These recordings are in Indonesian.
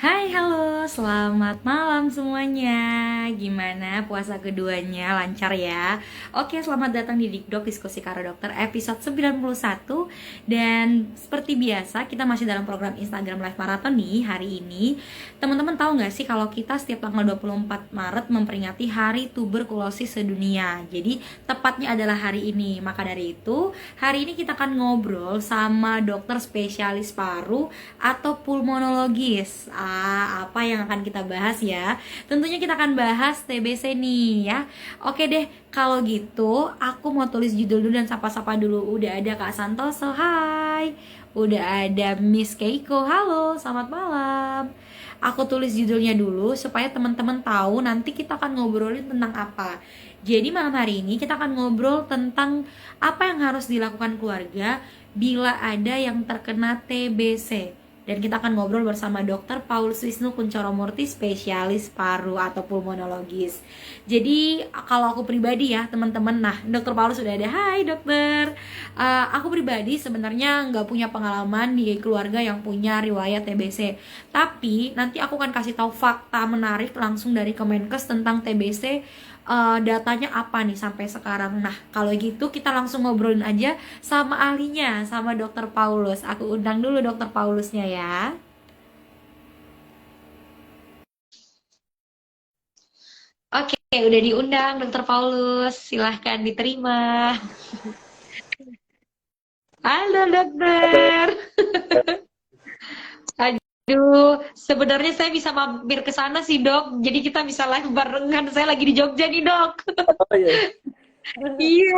Hai, halo, selamat malam semuanya. Gimana puasa keduanya? Lancar ya? Oke, selamat datang di Dikdok Diskusi Karo Dokter episode 91. Dan seperti biasa, kita masih dalam program Instagram Live Marathon nih hari ini. Teman-teman tahu nggak sih kalau kita setiap tanggal 24 Maret memperingati Hari Tuberkulosis Sedunia. Jadi, tepatnya adalah hari ini. Maka dari itu, hari ini kita akan ngobrol sama dokter spesialis paru atau pulmonologis. Apa yang akan kita bahas ya? Tentunya kita akan bahas TBC nih ya. Oke deh, kalau gitu aku mau tulis judul dulu dan sapa-sapa dulu. Udah ada Kak Santoso, hai. Udah ada Miss Keiko, halo, selamat malam. Aku tulis judulnya dulu supaya teman-teman tahu nanti kita akan ngobrolin tentang apa. Jadi malam hari ini kita akan ngobrol tentang apa yang harus dilakukan keluarga bila ada yang terkena TBC. Dan kita akan ngobrol bersama Dr. Paulus Wisnu Kunchoromurti, spesialis paru atau pulmonologis. Jadi kalau aku pribadi ya teman-teman, nah Dr. Paulus sudah ada. Hai dokter. Aku pribadi sebenarnya nggak punya pengalaman di keluarga yang punya riwayat TBC. Tapi nanti aku akan kasih tahu fakta menarik langsung dari Kemenkes tentang TBC. Datanya apa nih sampai sekarang. Nah kalau gitu kita langsung ngobrolin aja sama ahlinya, sama dokter Paulus. Aku undang dulu dokter Paulusnya ya. Oke, udah diundang dokter Paulus. Silahkan diterima. Halo dokter. Aduh, sebenarnya saya bisa mampir ke sana sih dok. Jadi kita bisa live barengan. Saya lagi di Jogja nih dok. Oh iya, Iya.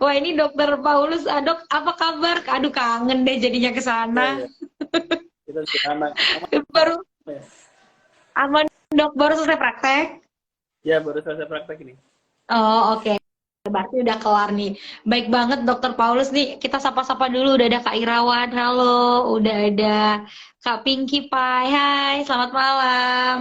Wah ini dokter Paulus, dok apa kabar? Aduh kangen deh jadinya ke sana. iya, iya. Kita sudah anak. Aman Baru ya? aman dok, baru selesai praktek. Ya, baru selesai praktek ini. Oh oke. Berarti udah kelar nih. Baik banget Dokter Paulus nih. Kita sapa-sapa dulu. Udah ada Kak Irawan. Halo. Udah ada Kak Pinky Pai. Hai, selamat malam.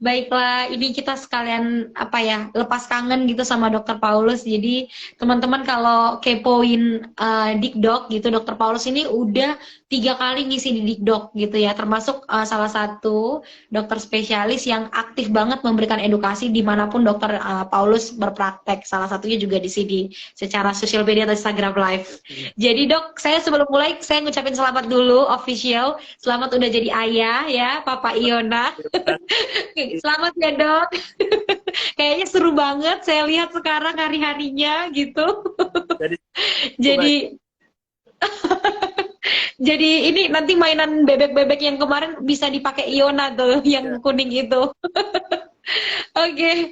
Baiklah, ini kita sekalian apa ya, lepas kangen gitu sama Dokter Paulus. Jadi teman-teman kalau kepoin Dikdok gitu, Dokter Paulus ini udah 3 kali ngisi di Dikdok gitu ya. Termasuk salah satu dokter spesialis yang aktif banget memberikan edukasi dimanapun dokter Paulus berpraktek. Salah satunya juga di sini secara sosial media atau Instagram Live. Jadi dok, saya sebelum mulai saya ngucapin selamat dulu official. Selamat udah jadi ayah ya, Papa Iona. Selamat ya dok. Kayaknya seru banget saya lihat sekarang hari-harinya gitu. Jadi, coba Jadi jadi ini nanti mainan bebek-bebek yang kemarin bisa dipakai Iona tuh ya, yang kuning itu. Oke,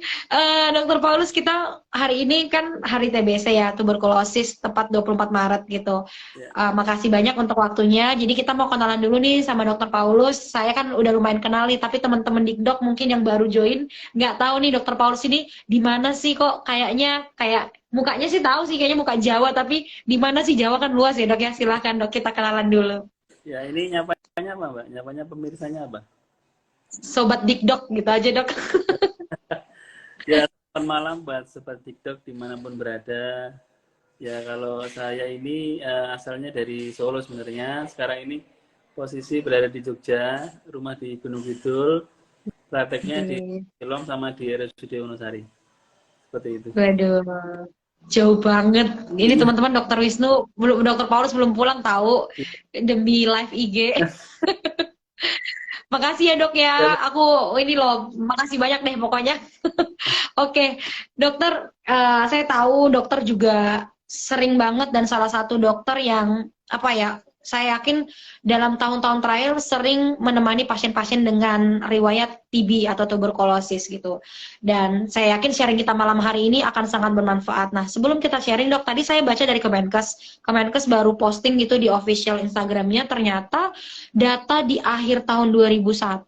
Dokter Paulus, kita hari ini kan hari TBC ya, tuberkulosis, tepat 24 Maret gitu. ya. Makasih banyak untuk waktunya. Jadi kita mau kenalan dulu nih sama Dokter Paulus. Saya kan udah lumayan kenal nih, tapi teman-teman Dikdok mungkin yang baru join nggak tahu nih Dokter Paulus ini di mana sih kok kayaknya kayak mukanya sih tahu sih kayaknya muka Jawa, tapi di mana sih Jawa kan luas ya dok ya. Silahkan dok kita kenalan dulu. Ya, ini nyapanya apa, Mbak? Nyapanya pemirsanya apa? Sobat Dikdok gitu aja dok. Ya, selamat malam buat Sobat TikTok dimanapun berada. Ya, kalau saya ini asalnya dari Solo sebenarnya. Sekarang ini posisi berada di Jogja, rumah di Gunung Kidul, prakteknya di Oke. Silom sama di RSUD Wonosari. Seperti itu. Waduh, jauh banget. Ini Iya. teman-teman Dokter Wisnu belum, Dokter Paulus belum pulang tahu demi live IG. Makasih ya dok ya. Aku ini loh, makasih banyak deh pokoknya. Oke, dokter, saya tahu dokter juga sering banget dan salah satu dokter yang apa ya, saya yakin dalam tahun-tahun terakhir sering menemani pasien-pasien dengan riwayat TB atau tuberkulosis gitu. Dan saya yakin sharing kita malam hari ini akan sangat bermanfaat. Nah, sebelum kita sharing dok, tadi saya baca dari Kemenkes, Kemenkes baru posting gitu di official Instagramnya, ternyata data di akhir tahun 2001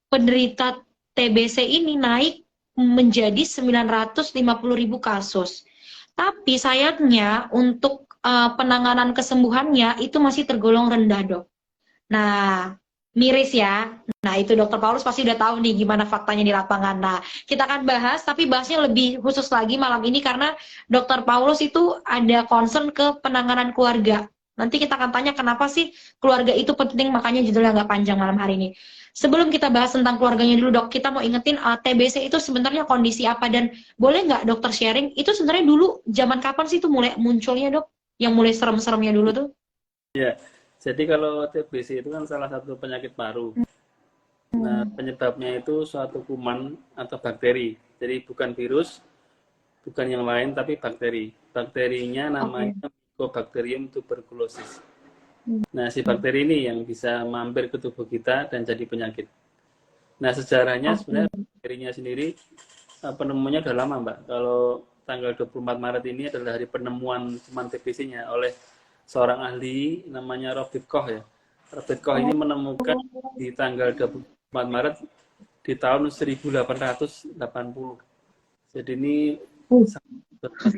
penderita TBC ini naik menjadi 950.000 kasus. Tapi sayangnya untuk penanganan kesembuhannya itu masih tergolong rendah, dok. Nah, miris ya. Nah, itu Dokter Paulus pasti udah tahu nih gimana faktanya di lapangan. Nah, kita akan bahas, tapi bahasnya lebih khusus lagi malam ini karena Dokter Paulus itu ada concern ke penanganan keluarga. Nanti kita akan tanya kenapa sih keluarga itu penting, makanya judulnya agak panjang malam hari ini. Sebelum kita bahas tentang keluarganya dulu dok, kita mau ingetin TBC itu sebenarnya kondisi apa, dan boleh nggak dokter sharing, itu sebenarnya dulu zaman kapan sih itu mulai munculnya dok? Yang mulai serem-seremnya dulu tuh? Ya, jadi kalau TBC itu kan salah satu penyakit paru. Nah, penyebabnya itu suatu kuman atau bakteri. Jadi bukan virus, bukan yang lain, tapi bakteri. Bakterinya namanya Mycobacterium tuberculosis. Nah, si bakteri ini yang bisa mampir ke tubuh kita dan jadi penyakit. Nah, sejarahnya sebenarnya bakterinya sendiri penemuannya udah lama, Mbak. Kalau tanggal 24 Maret ini adalah hari penemuan kuman TBC-nya oleh seorang ahli namanya Robert Koch ya. Robert Koch ini menemukan di tanggal 24 Maret di tahun 1880. Jadi ini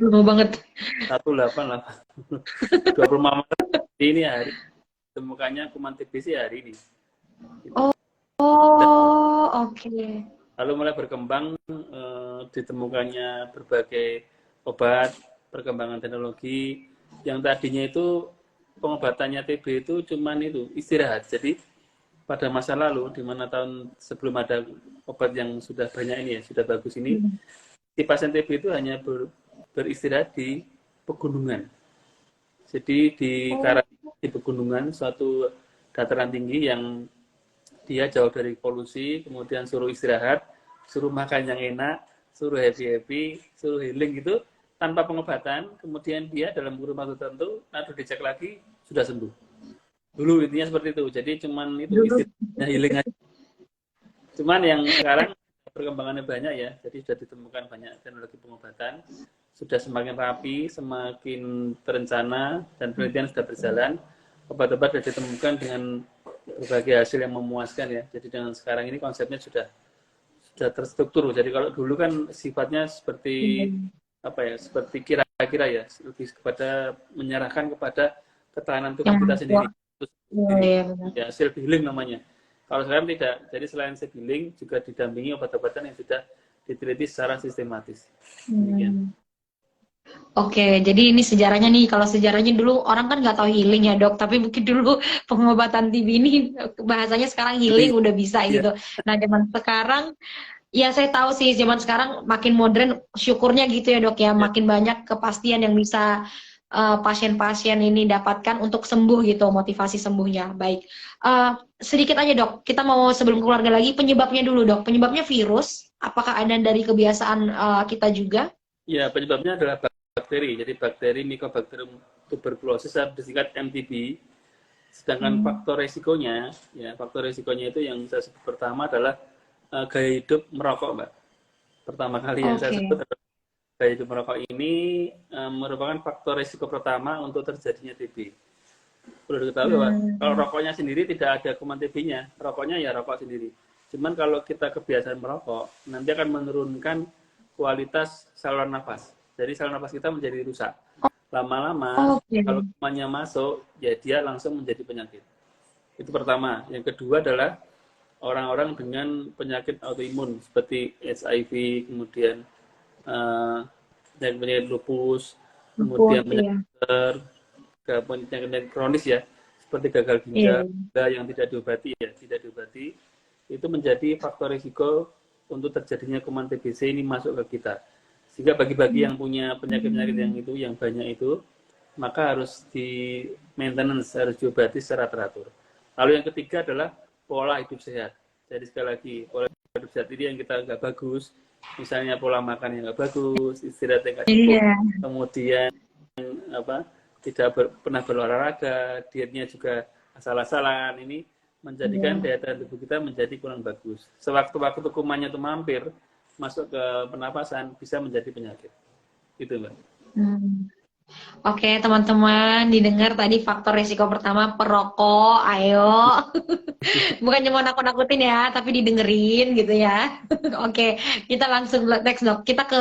Lama banget. 1880. 25 Maret ini hari ditemukannya kuman TBC hari ini. Oke. Lalu mulai berkembang ditemukannya berbagai obat, perkembangan teknologi yang tadinya itu pengobatannya TB itu cuman itu istirahat. Jadi pada masa lalu di mana tahun sebelum ada obat yang sudah banyak ini ya, sudah bagus ini, si pasien TB itu hanya beristirahat di pegunungan. Jadi di karantina di pegunungan, suatu dataran tinggi yang dia jauh dari polusi, kemudian suruh istirahat, suruh makan yang enak, suruh happy-happy, suruh healing gitu, tanpa pengobatan, kemudian dia dalam kurun waktu tertentu, lalu dicek lagi, sudah sembuh. Dulu intinya seperti itu, jadi cuman itu istilahnya healing aja. Cuman yang sekarang perkembangannya banyak ya, jadi sudah ditemukan banyak teknologi pengobatan, sudah semakin rapi, semakin terencana, dan penelitian sudah berjalan, obat-obat sudah ditemukan dengan berbagai hasil yang memuaskan ya. Jadi dengan sekarang ini konsepnya sudah terstruktur. Jadi kalau dulu kan sifatnya seperti apa ya? Seperti kira-kira ya, lebih kepada menyerahkan kepada ketahanan tubuh kita sendiri. Ya, self healing namanya. Kalau sekarang tidak. Jadi selain self healing juga didampingi obat-obatan yang sudah diteliti secara sistematis. Demikian. Oke, jadi ini sejarahnya nih. Kalau sejarahnya dulu orang kan nggak tahu healing ya dok, tapi mungkin dulu pengobatan TB ini bahasanya sekarang healing udah bisa gitu. Nah zaman sekarang, ya saya tahu sih zaman sekarang makin modern, syukurnya gitu ya dok ya, makin banyak kepastian yang bisa pasien-pasien ini dapatkan untuk sembuh gitu, motivasi sembuhnya. Baik, sedikit aja dok, kita mau sebelum keluarga lagi, penyebabnya dulu dok. Penyebabnya virus, apakah ada dari kebiasaan kita juga? Ya, penyebabnya adalah bakteri. Jadi bakteri Mycobacterium tuberculosis disingkat MTB. Sedangkan faktor resikonya, ya faktor resikonya itu yang saya sebut pertama adalah gaya hidup merokok, Mbak. Pertama kali yang saya sebut adalah gaya hidup merokok ini merupakan faktor resiko pertama untuk terjadinya TB. Perlu diketahui bahwa kalau rokoknya sendiri tidak ada kuman TB-nya, rokoknya ya rokok sendiri. Cuman kalau kita kebiasaan merokok, nanti akan menurunkan kualitas saluran nafas. Jadi saluran nafas kita menjadi rusak. Lama-lama kalau kumannya masuk, ya dia langsung menjadi penyakit. Itu pertama. Yang kedua adalah orang-orang dengan penyakit autoimun seperti HIV, kemudian penyakit lupus, kemudian penyakit kronis ya, seperti gagal ginjal yang tidak diobati, itu menjadi faktor risiko untuk terjadinya kuman TBC ini masuk ke kita. Sehingga bagi-bagi yang punya penyakit-penyakit yang banyak itu, maka harus di maintenance, harus diobati secara teratur. Lalu yang ketiga adalah pola hidup sehat. Jadi sekali lagi, pola hidup sehat ini yang kita nggak bagus, misalnya pola makan yang nggak bagus, istirahat yang nggak cukup, kemudian tidak pernah berolahraga, dietnya juga asal-asalan, ini menjadikan daya tahan tubuh kita menjadi kurang bagus. Sewaktu-waktu kumannya itu mampir masuk ke pernapasan, bisa menjadi penyakit. Gitu, Mbak. Oke, teman-teman, didengar tadi faktor risiko pertama perokok, ayo. Bukan cuma nakut-nakutin ya, tapi didengerin gitu ya. Oke, kita langsung next dok. Kita ke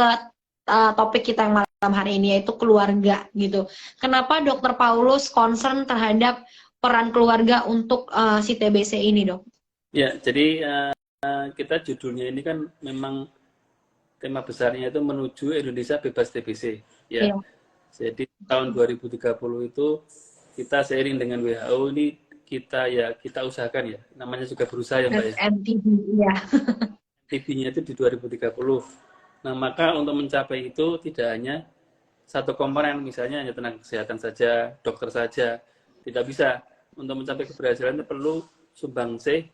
topik kita yang malam hari ini, yaitu keluarga gitu. Kenapa Dokter Paulus concern terhadap peran keluarga untuk si TBC ini, dok? Ya, jadi kita judulnya ini kan memang tema besarnya itu menuju Indonesia bebas TBC. Ya. Jadi tahun 2030 itu kita seiring dengan WHO ini kita usahakan ya, namanya juga berusaha ya Mbak ya. MTB ya. TB-nya itu di 2030. Nah, maka untuk mencapai itu tidak hanya satu komponen, misalnya hanya tenaga kesehatan saja, dokter saja, tidak bisa. Untuk mencapai keberhasilan itu perlu sumbangsih,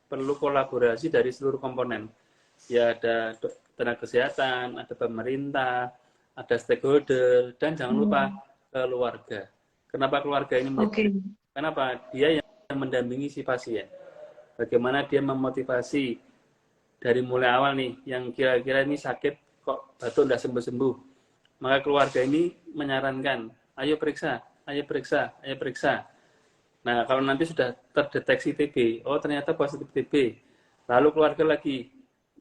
perlu kolaborasi dari seluruh komponen. Ya ada tenaga kesehatan, ada pemerintah, ada stakeholder, dan jangan lupa keluarga. Kenapa keluarga ini menjadi? Kenapa? Dia yang mendampingi si pasien. Bagaimana dia memotivasi dari mulai awal nih, yang kira-kira ini sakit kok batuk tidak sembuh-sembuh. Maka keluarga ini menyarankan, ayo periksa, ayo periksa, ayo periksa. Nah, kalau nanti sudah terdeteksi TB, oh ternyata positif TB. Lalu keluarga lagi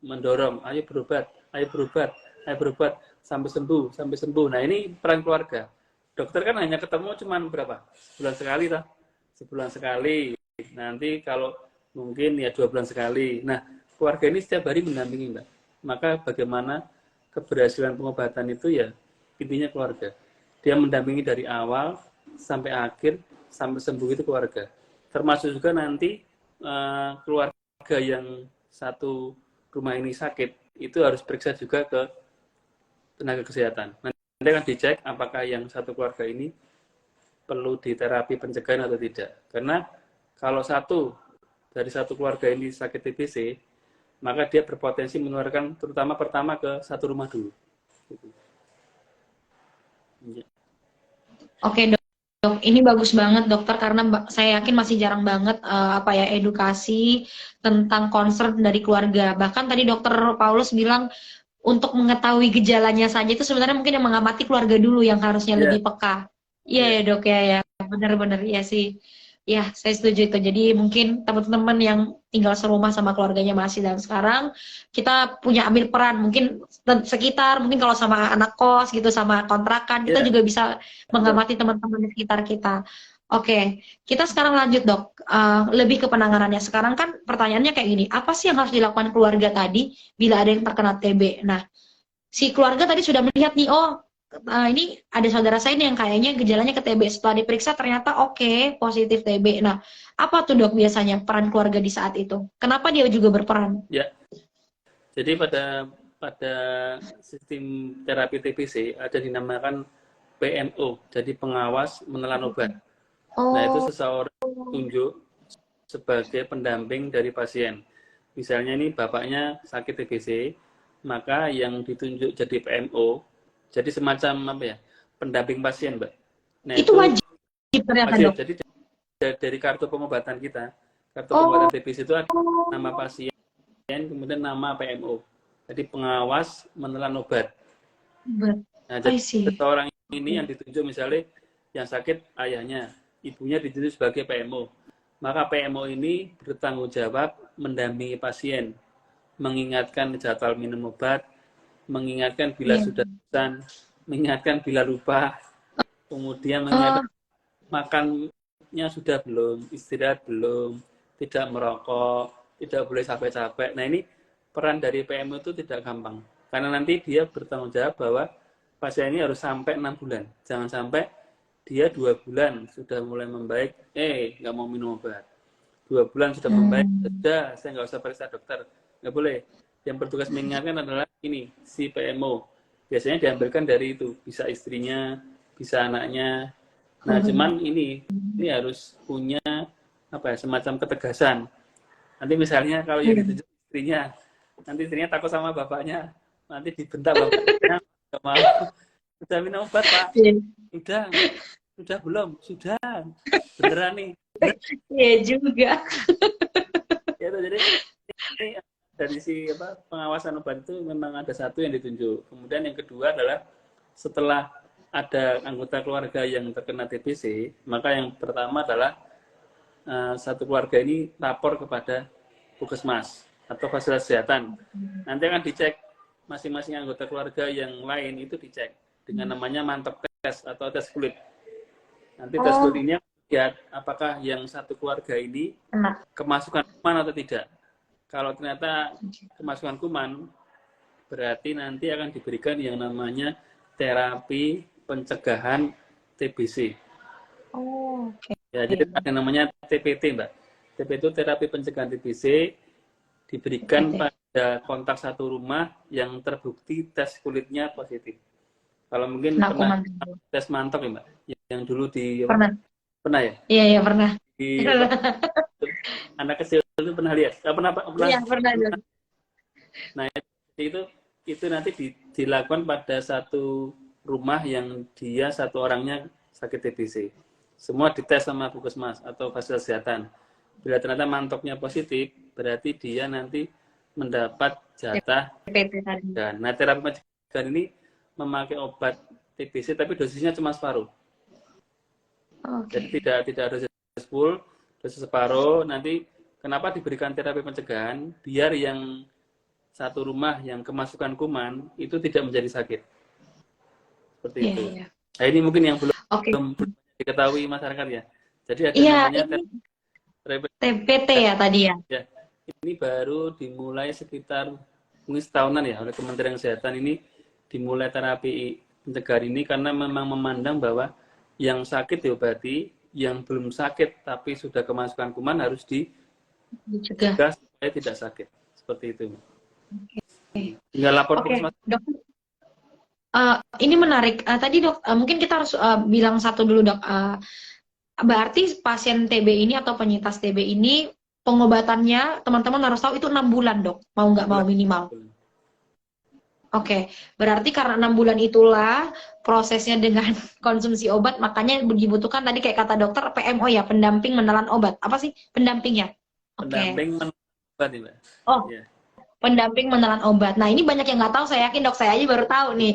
mendorong, ayo berobat, ayo berobat, ayo berobat, sampai sembuh, sampai sembuh. Nah, ini peran keluarga. Dokter kan hanya ketemu cuma berapa? Sebulan sekali, toh? Sebulan sekali. Nanti kalau mungkin ya 2 bulan sekali. Nah, keluarga ini setiap hari mendampingi, Mbak. Maka bagaimana keberhasilan pengobatan itu ya intinya keluarga. Dia mendampingi dari awal sampai akhir, sampai sembuh itu keluarga. Termasuk juga nanti keluarga yang satu rumah ini sakit, itu harus periksa juga ke tenaga kesehatan. Nanti akan dicek apakah yang satu keluarga ini perlu diterapi pencegahan atau tidak. Karena kalau dari satu keluarga ini sakit TBC, maka dia berpotensi menularkan terutama pertama ke satu rumah dulu. Oke dok, ini bagus banget dokter karena saya yakin masih jarang banget edukasi tentang concern dari keluarga. Bahkan tadi dokter Paulus bilang untuk mengetahui gejalanya saja itu sebenarnya mungkin yang mengamati keluarga dulu yang harusnya lebih peka. Iya ya dok ya, benar-benar ya sih. Ya, saya setuju itu. Jadi mungkin teman-teman yang tinggal serumah sama keluarganya masih dan sekarang kita punya ambil peran mungkin sekitar mungkin kalau sama anak kos gitu sama kontrakan kita juga bisa mengamati teman-teman di sekitar kita. Oke, kita sekarang lanjut dok. Lebih ke penanganannya. Sekarang kan pertanyaannya kayak gini, apa sih yang harus dilakukan keluarga tadi bila ada yang terkena TB? Nah, si keluarga tadi sudah melihat nih, ini ada saudara saya nih yang kayaknya gejalanya ke TB. Setelah diperiksa ternyata positif TB. Nah, apa tuh dok biasanya peran keluarga di saat itu? Kenapa dia juga berperan? Ya, jadi pada sistem terapi TBC ada dinamakan PMO, jadi pengawas menelan obat. Nah, itu seseorang tunjuk sebagai pendamping dari pasien. Misalnya ini bapaknya sakit TBC, maka yang ditunjuk jadi PMO, jadi semacam pendamping pasien, Mbak. Nah, itu wajib ternyata, dok. Jadi dari kartu pengobatan kita, kartu pengobatan TBC itu ada nama pasien, kemudian nama PMO. Jadi pengawas menelan obat. Nah, jadi seseorang ini yang ditunjuk misalnya yang sakit ayahnya, ibunya ditunjuk sebagai PMO. Maka PMO ini bertanggung jawab mendampingi pasien, mengingatkan jadwal minum obat, mengingatkan bila sudah bosan, mengingatkan bila lupa, kemudian mengingatkan makannya sudah belum, istirahat belum, tidak merokok, tidak boleh sampai capek. Nah, ini peran dari PMO itu tidak gampang. Karena nanti dia bertanggung jawab bahwa pasien ini harus sampai 6 bulan. Jangan sampai dia 2 bulan sudah mulai membaik, nggak mau minum obat. 2 bulan sudah membaik, sudah, saya nggak usah periksa dokter. Nggak boleh. Yang bertugas mengingatkan adalah ini, si PMO. Biasanya diambilkan dari itu, bisa istrinya, bisa anaknya. Nah, cuman ini harus punya semacam ketegasan. Nanti misalnya kalau yang ditunjuk istrinya, nanti istrinya takut sama bapaknya, nanti dibentak bapaknya, nggak mau. Sudah minum obat, Pak? Sudah belum? Sudah. Beneran nih. Iya juga. Ya, jadi ini dari si pengawasan obat itu memang ada satu yang ditunjuk. Kemudian yang kedua adalah setelah ada anggota keluarga yang terkena TBC, maka yang pertama adalah satu keluarga ini lapor kepada puskesmas atau fasilitas kesehatan. Nanti akan dicek masing-masing anggota keluarga yang lain itu dicek dengan namanya mantap tes atau tes kulit. Nanti tes kulit ini lihat apakah yang satu keluarga ini kemasukan kuman atau tidak. Kalau ternyata kemasukan kuman, berarti nanti akan diberikan yang namanya terapi pencegahan TBC. Oh, oke. Ya, jadi ada yang namanya TPT, Mbak. TPT itu terapi pencegahan TBC, diberikan TPT. pada kontak satu rumah yang terbukti tes kulitnya positif. Kalau mungkin Nah, aku pernah mantap. tes mantok ya, Mbak, yang dulu di apa? Pernah. Pernah ya? Iya, iya pernah. Di apa? Anak kecil itu pernah lihat? Pernah? Iya, pernah dong. Nah, itu itu nanti dilakukan pada satu rumah yang dia satu orangnya sakit TBC. Semua dites sama puskesmas atau fasilitas kesehatan. Bila ternyata mantoknya positif, berarti dia nanti mendapat jatah. TPT tadi. Dan nah, terapi pencegahan ini memakai obat TBC tapi dosisnya cuma separuh. Oke. Jadi tidak dosis full, dosis separuh. Nanti kenapa diberikan terapi pencegahan? Biar yang satu rumah yang kemasukan kuman itu tidak menjadi sakit. Seperti Iya, itu. iya. Nah, ini mungkin yang belum Oke. diketahui masyarakat ya. Jadi ada Iya, namanya ini terapi TPT ya tadi ya. ya. Ini baru dimulai sekitar mungkin setahunan ya oleh Kementerian Kesehatan. Ini dimulai terapi pencegahan ini karena memang memandang bahwa yang sakit diobati, yang belum sakit tapi sudah kemasukan kuman harus Dicegah. dicegah supaya tidak sakit. Seperti itu. Tinggal lapor Oke, puskesmas. dok. Ini menarik. Tadi dok, mungkin kita harus bilang satu dulu dok. Berarti pasien TB ini atau penyintas TB ini pengobatannya teman-teman harus tahu itu 6 bulan dok. Mau nggak mau minimal. Oke, berarti karena 6 bulan itulah prosesnya dengan konsumsi obat, makanya dibutuhkan tadi kayak kata dokter PMO ya, pendamping menelan obat. Apa sih pendampingnya? Oke. Pendamping obat ya, Mbak. Oh, Ya. pendamping menelan obat. Nah, ini banyak yang nggak tahu, saya yakin dok, saya aja baru tahu nih.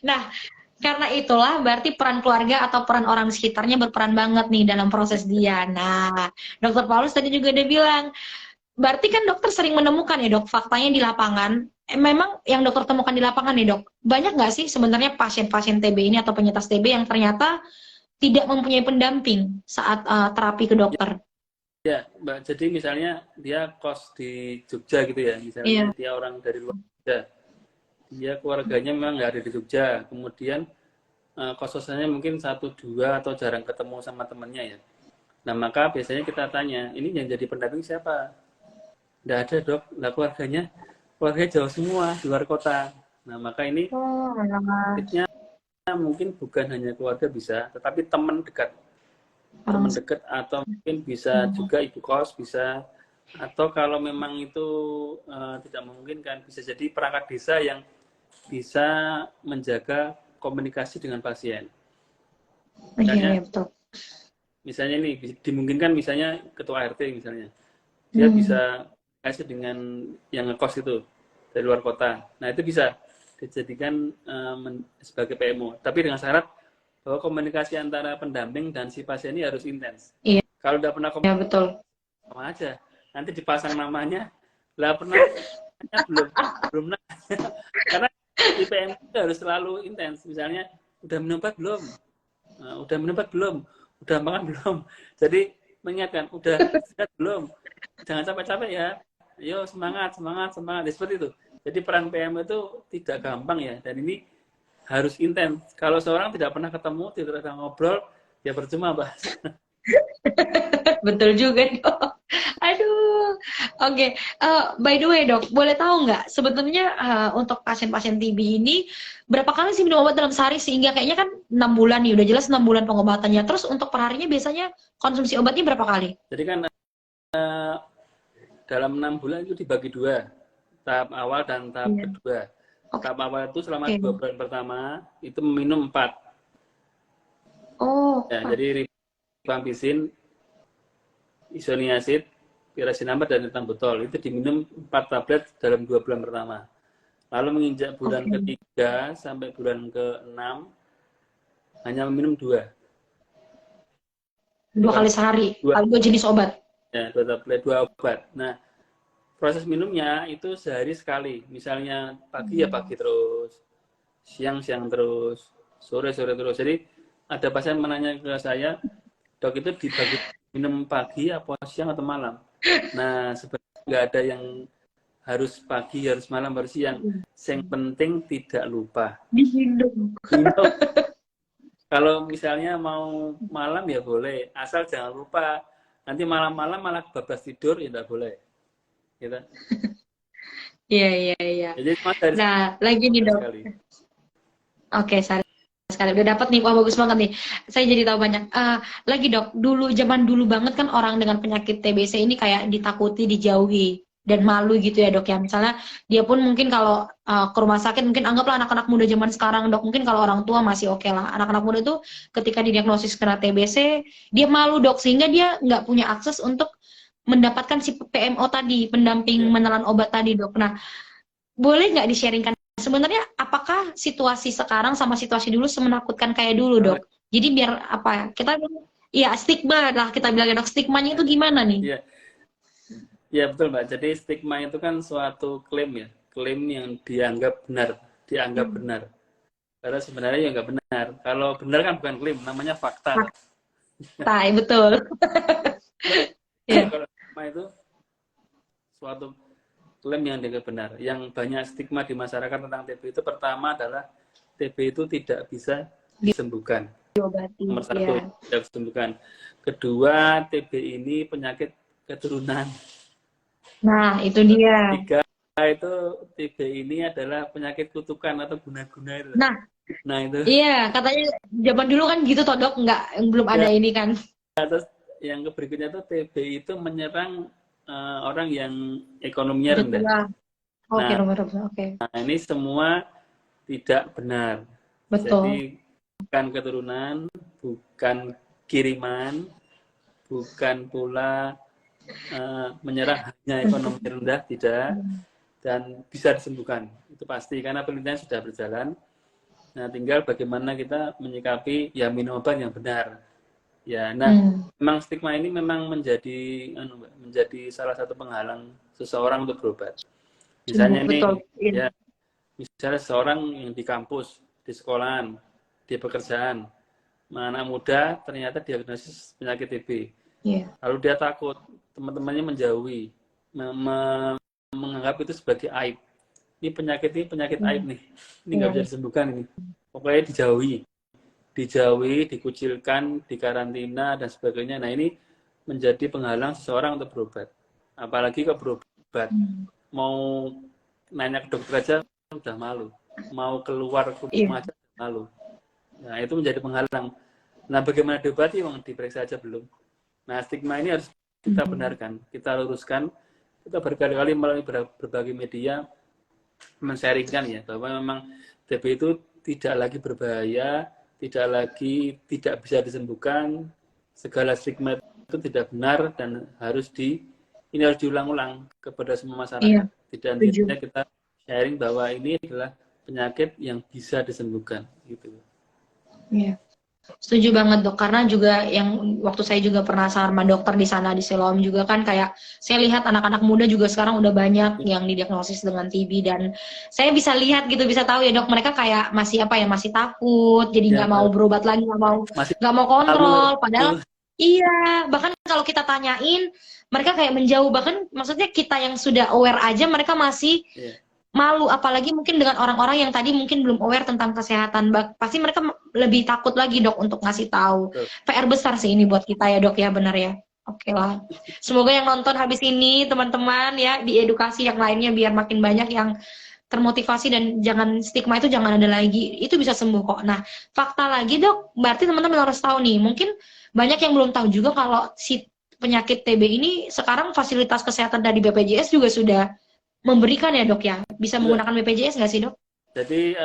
Nah, karena itulah berarti peran keluarga atau peran orang di sekitarnya berperan banget nih dalam proses dia. Nah, dokter Paulus tadi juga udah bilang, berarti kan dokter sering menemukan ya dok, faktanya di lapangan. Memang yang dokter temukan di lapangan nih dok, banyak nggak sih sebenarnya pasien-pasien TB ini atau penyintas TB yang ternyata tidak mempunyai pendamping saat terapi ke dokter? Ya, Mbak. Jadi misalnya dia kos di Jogja gitu ya. Misalnya Iya. dia orang dari luar Jogja. Dia keluarganya memang nggak ada di Jogja. Kemudian kos-kosannya mungkin 1-2 atau jarang ketemu sama temennya ya. Nah, maka biasanya kita tanya, ini yang jadi pendamping siapa? Nggak ada dok. Nah, keluarganya jauh semua, di luar kota. Nah, maka ini Oh, alah. mungkin bukan hanya keluarga bisa, tetapi teman dekat. Orang Teman dekat atau mungkin bisa juga ibu kos bisa, atau kalau memang itu tidak memungkinkan bisa jadi perangkat desa yang bisa menjaga komunikasi dengan pasien. iya, iya, betul. Misalnya nih dimungkinkan misalnya ketua RT misalnya dia bisa kasih dengan yang ngekos itu dari luar kota. Nah itu bisa dijadikan sebagai PMO, tapi dengan syarat bahwa komunikasi antara pendamping dan si pasien ini harus intens. Iya, Kalau udah pernah iya betul. sama aja, nanti dipasang namanya, lah pernah belum karena di PM itu harus selalu intens. Misalnya udah minum obat belum, udah minum obat belum, udah makan belum. Jadi mengingatkan, udah sehat belum, jangan capek-capek ya, yo semangat. Seperti itu. Jadi peran PM itu tidak gampang ya, dan ini harus intens. Kalau seorang tidak pernah ketemu, tidak pernah ngobrol, ya percuma bahas. Betul juga dok. Aduh. Oke. By the way dok, boleh tahu nggak sebetulnya untuk pasien-pasien TB ini berapa kali sih minum obat dalam sehari, sehingga kayaknya kan 6 bulan nih, udah jelas 6 bulan pengobatannya. Terus untuk perharinya biasanya konsumsi obatnya berapa kali? Jadi kan dalam 6 bulan itu dibagi 2, tahap awal dan tahap kedua. Tahap awal itu selama 2 bulan pertama itu meminum 4. Oh. Ya, jadi rifampicin, isoniazid, pirazinamide dan etambutol itu diminum 4 tablet dalam 2 bulan pertama. Lalu menginjak bulan ketiga sampai bulan ke-6 hanya meminum 2. 2 kali sehari. 2 jenis obat. Ya, 2 tablet, 2 obat. Nah, proses minumnya itu sehari sekali. Misalnya pagi ya pagi terus, siang terus, sore terus. Jadi ada pasien menanya ke saya, dok itu dibagi minum pagi apa siang atau malam? Nah, sebenarnya nggak ada yang harus pagi, harus malam, harus siang. Yang penting tidak lupa. Diminum. Kalau misalnya mau malam ya boleh, asal jangan lupa nanti malam-malam malah bablas tidur ya nggak boleh, gitu. Iya, iya, iya. Jadi cuma dari Nah, lagi nih dok. sekali. Oke, sekali udah dapat nih, wah bagus banget nih. Saya jadi tahu banyak. Lagi dok, dulu zaman dulu banget kan orang dengan penyakit TBC ini kayak ditakuti, dijauhi dan malu gitu ya dok ya. Misalnya dia pun mungkin kalau ke rumah sakit mungkin anggaplah anak-anak muda zaman sekarang dok. Mungkin kalau orang tua masih oke lah. Anak-anak muda itu ketika didiagnosis kena TBC dia malu dok sehingga dia nggak punya akses untuk mendapatkan si PMO tadi, pendamping Ya, menelan obat tadi dok. Nah, boleh nggak di-sharingkan sebenarnya apakah situasi sekarang sama situasi dulu semenakutkan kayak dulu, oh, Dok? Jadi biar apa ya? Kita ya stigma lah kita bilang Dok. Stigmanya itu gimana nih? ya, ya betul Mbak. Jadi stigma itu kan suatu klaim ya, klaim yang dianggap benar. Karena sebenarnya ya nggak benar. Kalau benar kan bukan klaim, namanya fakta. Fakta, betul. Ya. Kalau stigma itu suatu klaim yang dianggap benar. Yang banyak stigma di masyarakat tentang TB itu pertama adalah TB itu tidak bisa disembuhkan. Diobati, Nomor satu, ya. tidak bisa disembuhkan. Kedua, TB ini penyakit keturunan. Nah, itu dia. Tiga, itu TB ini adalah penyakit kutukan atau guna-guna itu. Nah, Nah itu. iya, katanya zaman dulu kan gitu toh, Dok, nggak belum ada Ya, ini kan. terus yang berikutnya itu TB itu menyerang orang yang ekonominya rendah. Betul. Oke, Nah, nomor oke. ini semua tidak benar. Betul. Jadi bukan keturunan, bukan kiriman, bukan pula menyerang hanya ekonomi rendah, tidak, dan bisa disembuhkan. Itu pasti karena penelitian sudah berjalan. Nah, tinggal bagaimana kita menyikapi ya minum obat yang benar. Ya, nah, memang stigma ini memang menjadi salah satu penghalang seseorang untuk berobat. Misalnya Betul. nih, ya, misalnya seorang yang di kampus, di sekolahan, di pekerjaan, anak muda ternyata diagnosis penyakit TB. Iya. Lalu dia takut, teman-temannya menjauhi, menganggap itu sebagai aib. Ini penyakit aib nih, ini nggak bisa disembuhkan ini. Pokoknya dijauhi, dikucilkan, dikarantina dan sebagainya. Nah ini menjadi penghalang seseorang untuk berobat. Apalagi ke berobat, mau nanya ke dokter aja udah malu, mau keluar ke rumah aja malu. Nah itu menjadi penghalang. Nah bagaimana diobati? Memang diperiksa aja belum. Nah stigma ini harus kita benarkan, kita luruskan. Kita berkali-kali melalui berbagai media men-sharingkan ya bahwa memang TB itu tidak lagi berbahaya, tidak bisa disembuhkan, segala stigma itu tidak benar dan ini harus diulang-ulang kepada semua masyarakat. Tidak intinya kita sharing bahwa ini adalah penyakit yang bisa disembuhkan gitu. Iya. Setuju banget dok, karena juga yang waktu saya juga pernah sama dokter di sana di Siloam juga kan kayak saya lihat anak-anak muda juga sekarang udah banyak yang didiagnosis dengan TB dan saya bisa lihat gitu, bisa tahu ya dok, mereka kayak masih masih takut, jadi nggak mau berobat lagi, nggak mau kontrol, padahal iya, bahkan kalau kita tanyain mereka kayak menjauh, bahkan maksudnya kita yang sudah aware aja mereka masih malu, apalagi mungkin dengan orang-orang yang tadi mungkin belum aware tentang kesehatan, pasti mereka lebih takut lagi dok untuk ngasih tahu. PR besar sih ini buat kita ya dok ya, benar ya. Oke lah. Semoga yang nonton habis ini teman-teman ya diedukasi yang lainnya biar makin banyak yang termotivasi dan jangan stigma itu jangan ada lagi. Itu bisa sembuh kok. Nah, fakta lagi dok, berarti teman-teman harus tahu nih. Mungkin banyak yang belum tahu juga kalau si penyakit TB ini sekarang fasilitas kesehatan dari BPJS juga sudah memberikan ya dok ya, bisa menggunakan BPJS nggak sih dok? Jadi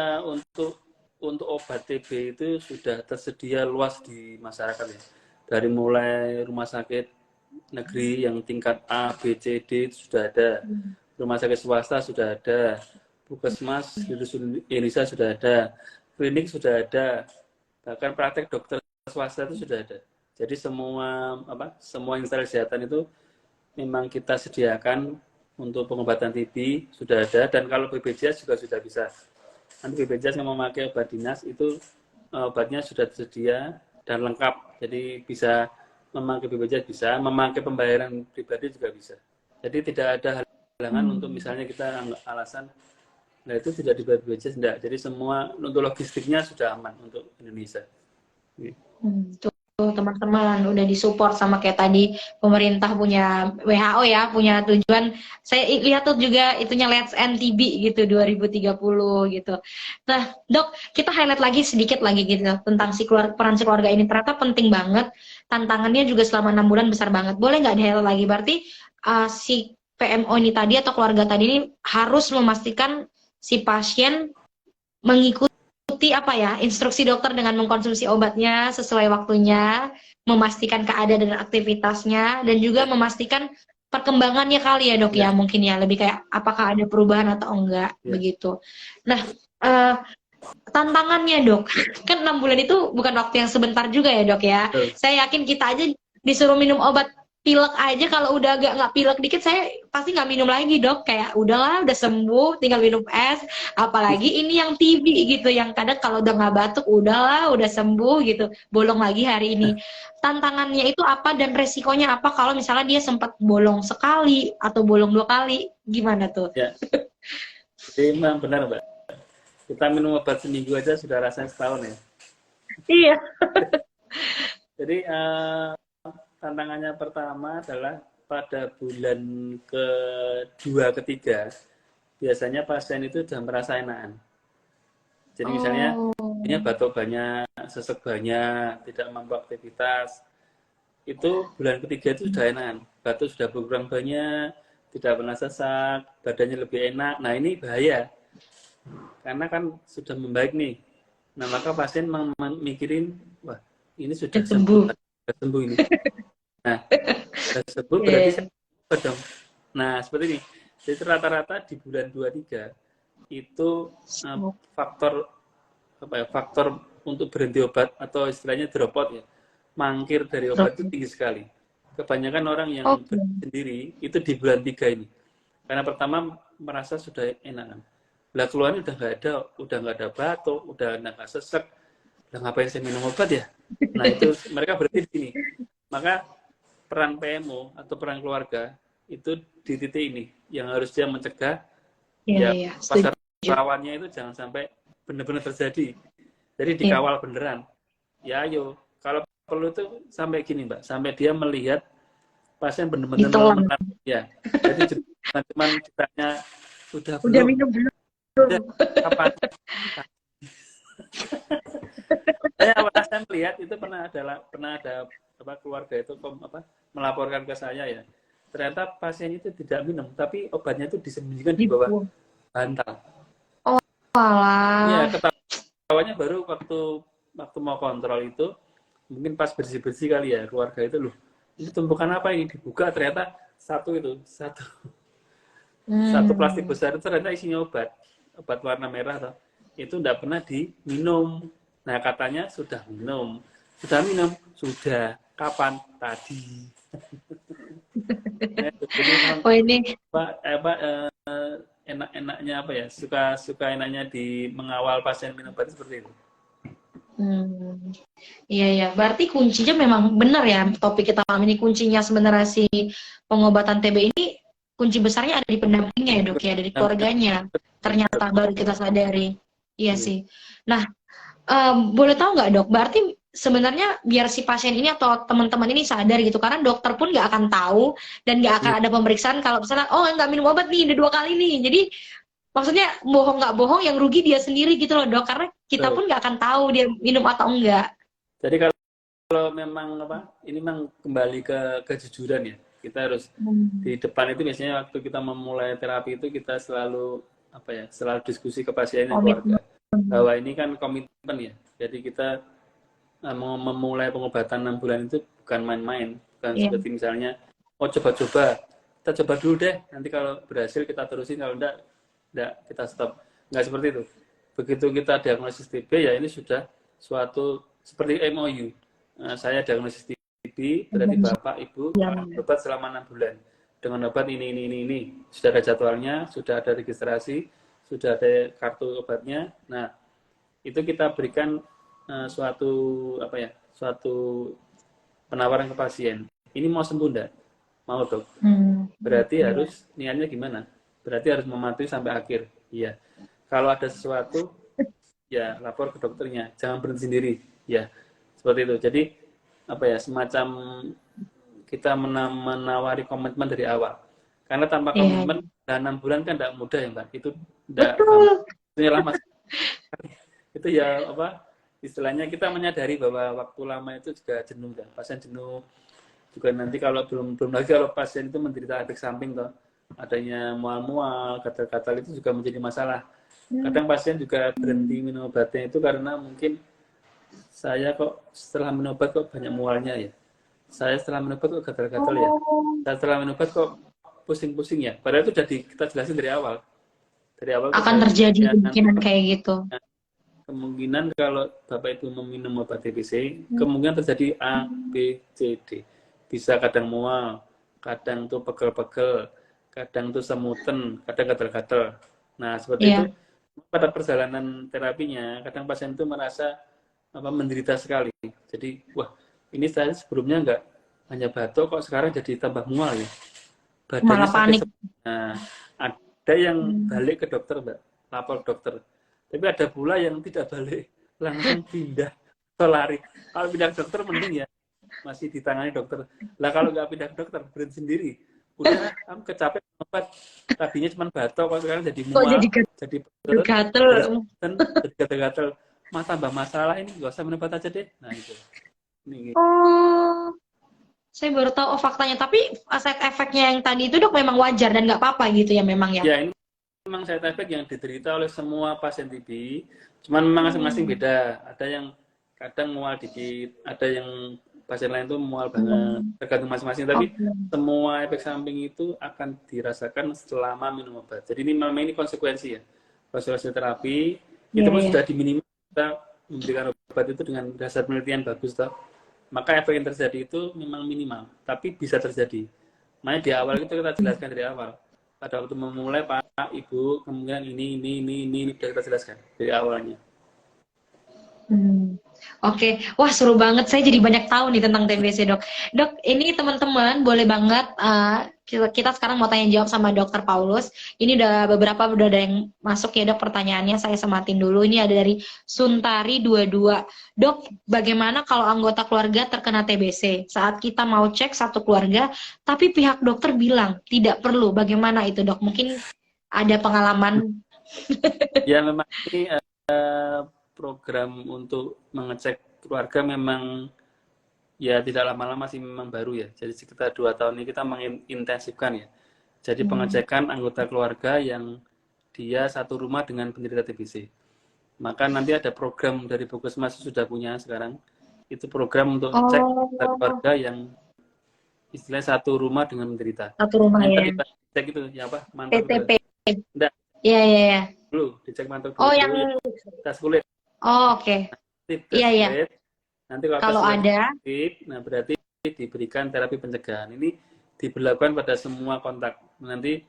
untuk obat TB itu sudah tersedia luas di masyarakat ya, dari mulai rumah sakit negeri yang tingkat A, B, C, D itu sudah ada, rumah sakit swasta sudah ada, puskesmas di seluruh Indonesia sudah ada, klinik sudah ada, bahkan praktek dokter swasta itu sudah ada. Jadi semua instansi kesehatan itu memang kita sediakan untuk pengobatan TB sudah ada, dan kalau BPJS juga sudah bisa. Nanti BPJS yang memakai obat dinas itu obatnya sudah tersedia dan lengkap. Jadi bisa memakai BPJS, bisa memakai pembayaran pribadi juga bisa. Jadi tidak ada halangan untuk misalnya kita alasan, nah itu tidak dibayar BPJS, enggak. Jadi semua untuk logistiknya sudah aman untuk Indonesia. Tuh teman-teman udah disupport sama kayak tadi pemerintah punya WHO ya, punya tujuan. Saya lihat tuh juga itunya Let's End TB gitu 2030 gitu. Nah, Dok, kita highlight lagi sedikit lagi gitu tentang peran si keluarga ini ternyata penting banget. Tantangannya juga selama 6 bulan besar banget. Boleh nggak di-highlight lagi? Berarti si PMO ini tadi atau keluarga tadi ini harus memastikan si pasien mengikuti apa ya instruksi dokter dengan mengkonsumsi obatnya sesuai waktunya, memastikan keadaan dan aktivitasnya, dan juga memastikan perkembangannya kali ya dok Ya, ya mungkin ya lebih kayak apakah ada perubahan atau enggak ya. begitu. Nah eh, tantangannya dok kan 6 bulan itu bukan waktu yang sebentar juga ya dok ya. Betul. Saya yakin kita aja disuruh minum obat pilek aja kalau udah agak nggak pilek dikit saya pasti nggak minum lagi dok kayak udahlah udah sembuh tinggal minum es apalagi ini yang TB gitu yang kadang kalau udah nggak batuk udahlah udah sembuh gitu bolong lagi hari ini tantangannya itu apa dan resikonya apa kalau misalnya dia sempat bolong sekali atau bolong 2 kali gimana tuh? Ya, jadi memang benar Mbak. Kita minum obat seminggu aja sudah rasanya setahun ya. Iya. Jadi tantangannya pertama adalah pada bulan kedua, ketiga, biasanya pasien itu sudah merasa enakan. Jadi misalnya, ini batuk banyak, sesek banyak, tidak mampu aktivitas, itu bulan ketiga itu sudah enakan. Batuk sudah berkurang banyak, tidak pernah sesak, badannya lebih enak. Nah ini bahaya, karena kan sudah membaik nih. Nah maka pasien mikirin, wah ini sudah sembuh. sembuh ini. Nah, tersebut berarti saya coba dong. Nah, seperti ini. Jadi rata-rata di bulan 23 itu faktor apa ya? Faktor untuk berhenti obat atau istilahnya drop out ya. Mangkir dari obat itu tinggi sekali. Kebanyakan orang yang sendiri itu di bulan 3 ini. Karena pertama merasa sudah enakan. Lah keluarnya udah nggak ada batuk, udah nggak sesek. Lah ngapain saya minum obat ya? Nah, itu mereka berhenti di sini. Maka peran PMO atau peran keluarga itu di titik ini yang harus dia mencegah pasar rawannya itu jangan sampai benar-benar terjadi. Jadi dikawal beneran. Ya ayo, kalau perlu itu sampai gini Mbak, sampai dia melihat pasien benar-benar normal. Ya. Jadi cuma ditanya udah minum belum? Kapan? Saya melihat itu pernah ada keluarga itu melaporkan ke saya ya. Ternyata pasien itu tidak minum, tapi obatnya itu disembunyikan di bawah bantal. Oh, alah. Iya, ketawanya baru waktu mau kontrol itu, mungkin pas bersih-bersih kali ya, keluarga itu loh. Ini tumpukan apa ini dibuka ternyata satu plastik besar itu ternyata isinya obat warna merah itu tidak pernah diminum. Nah katanya sudah minum. Kapan? Tadi. Oh ini enak-enaknya apa ya? Suka enaknya di mengawal pasien minum obat seperti itu. Iya. Berarti kuncinya memang benar ya topik kita malam ini kuncinya sebenarnya si pengobatan TB ini kunci besarnya ada di pendampingnya ya dok ya dari keluarganya. Ternyata baru kita sadari. Iya sih. Nah boleh tahu nggak dok? Berarti sebenarnya biar si pasien ini atau teman-teman ini sadar gitu karena dokter pun nggak akan tahu dan nggak akan ada pemeriksaan kalau misalnya nggak minum obat nih udah 2 kali nih. Jadi maksudnya bohong nggak bohong yang rugi dia sendiri gitu loh dok karena kita pun nggak akan tahu dia minum atau enggak. Jadi kalau memang ini memang kembali ke kejujuran ya. Kita harus di depan itu biasanya waktu kita memulai terapi itu kita selalu selalu diskusi ke pasien dan keluarga bahwa ini kan komitmen ya. Jadi kita mau memulai pengobatan 6 bulan itu bukan main-main, bukan seperti misalnya coba-coba, kita coba dulu deh, nanti kalau berhasil kita terusin, kalau enggak kita stop. Enggak seperti itu. Begitu kita diagnosis TB ya ini sudah suatu seperti MOU. Saya diagnosis TB, berarti Bapak Ibu berobat selama 6 bulan dengan obat ini. Sudah ada jadwalnya, sudah ada registrasi, sudah ada kartu obatnya. Nah, itu kita berikan suatu penawaran ke pasien. Ini mau sembuh enggak? Mau dok. Berarti harus niatnya gimana? Berarti harus mematuhi sampai akhir. Iya. Kalau ada sesuatu, ya lapor ke dokternya. Jangan berhenti sendiri. Ya. seperti itu. Jadi apa ya, semacam kita menawari komitmen dari awal. Karena tanpa Iya. komitmen dalam 6 bulan kan tidak mudah ya Mbak. Itu tidak gampang. Betul. Itu lama. Itu ya apa istilahnya kita menyadari bahwa waktu lama itu juga jenuh kan. Pasien jenuh juga nanti kalau belum lagi kalau pasien itu menderita efek samping toh, adanya mual-mual, gatal-gatal itu juga menjadi masalah. Kadang pasien juga berhenti minum obatnya itu karena mungkin saya kok setelah minum obat kok banyak mualnya ya. Saya setelah minum obat kok gatal-gatal ya. Oh, Saya setelah minum obat kok pusing-pusing ya. Padahal itu sudah kita jelasin dari awal. Dari awal tuh akan saya terjadi ya, nanti kemungkinan kayak gitu. kemungkinan kalau Bapak itu meminum obat TBC, kemungkinan terjadi A, B, C, D. Bisa kadang mual, kadang tuh pegel-pegel, kadang tuh semutan, kadang gatal-gatal. Nah, seperti itu Iya. pada perjalanan terapinya, kadang pasien itu merasa apa menderita sekali. Jadi, wah, ini saya sebelumnya nggak hanya batuk, kok sekarang jadi tambah mual ya. Badannya Malah sakit. panik. Nah, ada yang balik ke dokter, Mbak, lapor dokter. Tapi ada pula yang tidak balik, langsung pindah ke lari. Kalau pindah ke dokter mending ya, masih ditangani dokter. Lah kalau nggak pindah ke dokter, berhenti sendiri. Udah, kamu kecapean obat. Tadinya cuma batuk, kok sekarang jadi Kok mual, jadi jadi pegel, gatel? jadi semutan, jadi gatal-gatal. Mah tambah masalah ini, nggak usah minum obat aja deh. Nah itu. Ini. Oh, saya baru tahu oh, faktanya. Tapi side effect-nya yang tadi itu dok memang wajar dan nggak apa-apa gitu ya memang ya. Ya ini memang side effect yang diderita oleh semua pasien TB, cuman memang masing-masing beda. Ada yang kadang mual dikit, ada yang pasien lain tuh mual banget, tergantung masing-masing. Tapi Oke. semua efek samping itu akan dirasakan selama minum obat. Jadi ini memang ini konsekuensi ya. Konsekuensi terapi itu Iya, pun iya. sudah diminimal kita memberikan obat itu dengan dasar penelitian bagus toh. Maka efek yang terjadi itu memang minimal, tapi bisa terjadi. Makanya di awal itu kita jelaskan dari awal. Pada waktu memulai Pak, Ibu, kemungkinan ini sudah kita jelaskan dari awalnya. Hmm. Oke, wah seru banget. Saya jadi banyak tahu nih tentang TBC dok. Dok, ini teman-teman boleh banget kita sekarang mau tanya jawab sama Dokter Paulus. Ini udah ada yang masuk ya dok pertanyaannya. Saya sematin dulu. Ini ada dari Suntari 22. Dok, bagaimana kalau anggota keluarga terkena TBC? Saat kita mau cek satu keluarga, tapi pihak dokter bilang tidak perlu. Bagaimana itu dok? Mungkin ada pengalaman. Ya memang ini program untuk mengecek keluarga memang ya tidak lama-lama sih memang baru ya. Jadi sekitar 2 tahun ini kita mengintensifkan ya. Jadi pengecekan anggota keluarga yang dia satu rumah dengan penderita TBC. Maka nanti ada program dari Puskesmas sudah punya sekarang. Itu program untuk cek anggota Oh, keluarga yang istilahnya satu rumah dengan menderita. satu rumah Nah, ya. tadi cek itu ya apa? Mantap itu. PTP. Enggak, Iya, iya, iya. dulu dicek mantap Oh, dulu yang ya, tes kulit. oh, oke. Tes Iya, iya. kulit. Nanti kalau tes Kalau kulit ada, positif, nah berarti diberikan terapi pencegahan. Ini diberlakukan pada semua kontak. Nanti